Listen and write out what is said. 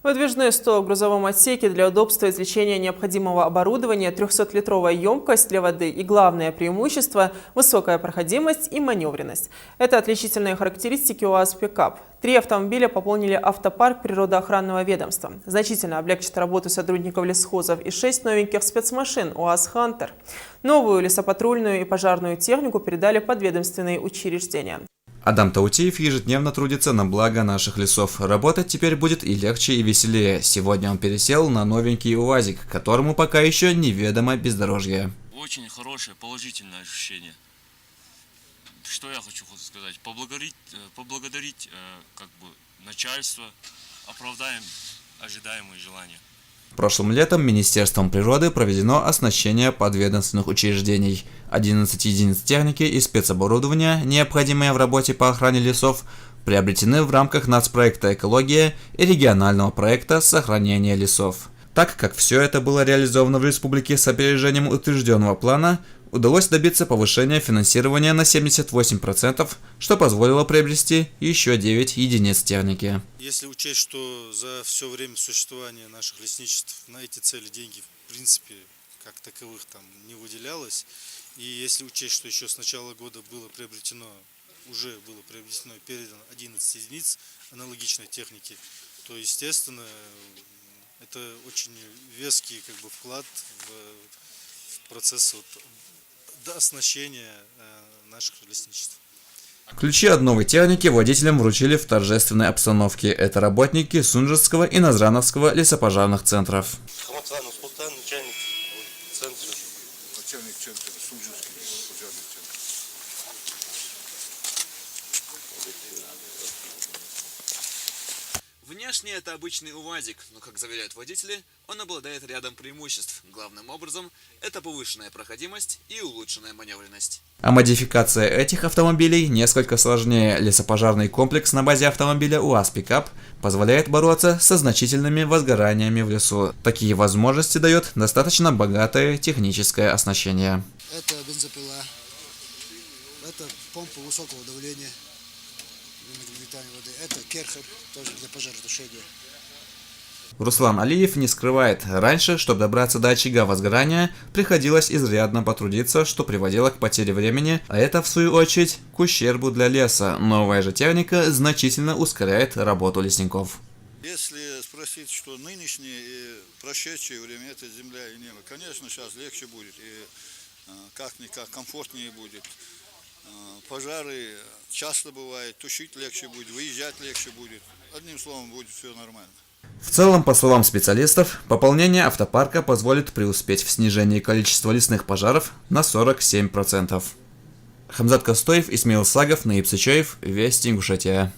Выдвижной стол в грузовом отсеке для удобства извлечения необходимого оборудования, 300-литровая емкость для воды и главное преимущество – высокая проходимость и маневренность. Это отличительные характеристики УАЗ «Пикап». 3 автомобиля пополнили автопарк природоохранного ведомства. Значительно облегчит работу сотрудников лесхозов и 6 новеньких спецмашин УАЗ «Хантер». Новую лесопатрульную и пожарную технику передали подведомственные учреждения. Адам Таутиев ежедневно трудится на благо наших лесов. Работать теперь будет и легче, и веселее. Сегодня он пересел на новенький УАЗик, которому пока еще неведомо бездорожье. Очень хорошее, положительное ощущение. Что я хочу сказать? Поблагодарить начальство, оправдаем ожидаемые желания. Прошлым летом Министерством природы проведено оснащение подведомственных учреждений. 11 единиц техники и спецоборудования, необходимые в работе по охране лесов, приобретены в рамках нацпроекта «Экология» и регионального проекта «Сохранение лесов». Так как все это было реализовано в республике с опережением утвержденного плана, удалось добиться повышения финансирования на 78%, что позволило приобрести еще 9 единиц техники. Если учесть, что за все время существования наших лесничеств на эти цели деньги в принципе как таковых там не выделялось, и если учесть, что еще с начала года было приобретено и передано 11 единиц аналогичной техники, то естественно это очень веский вклад в процесс оснащения наших лесничеств. Ключи от новой техники водителям вручили в торжественной обстановке. Это работники Сунжского и Назрановского лесопожарных центров. Начальник центра Сунжский лесопожарный центр. Внешне это обычный УАЗик, но, как заверяют водители, он обладает рядом преимуществ. Главным образом, это повышенная проходимость и улучшенная маневренность. А модификация этих автомобилей несколько сложнее. Лесопожарный комплекс на базе автомобиля УАЗ «Пикап» позволяет бороться со значительными возгораниями в лесу. Такие возможности дает достаточно богатое техническое оснащение. Это бензопила, это помпа высокого давления, это керхер, тоже для пожаротушения. Руслан Алиев не скрывает, раньше, чтобы добраться до очага возгорания, приходилось изрядно потрудиться, что приводило к потере времени, а это, в свою очередь, к ущербу для леса. Новая же техника значительно ускоряет работу лесников. Если спросить, что нынешнее и прошедшее время, это земля и небо, конечно, сейчас легче будет и как-никак комфортнее будет. Пожары часто бывает, тушить легче будет, выезжать легче будет. Одним словом, будет все нормально. В целом, по словам специалистов, пополнение автопарка позволит преуспеть в снижении количества лесных пожаров на 47%. Хамзат Костоев, Исмаил Сагов, Наиб Сычоев, Вести Ингушетия.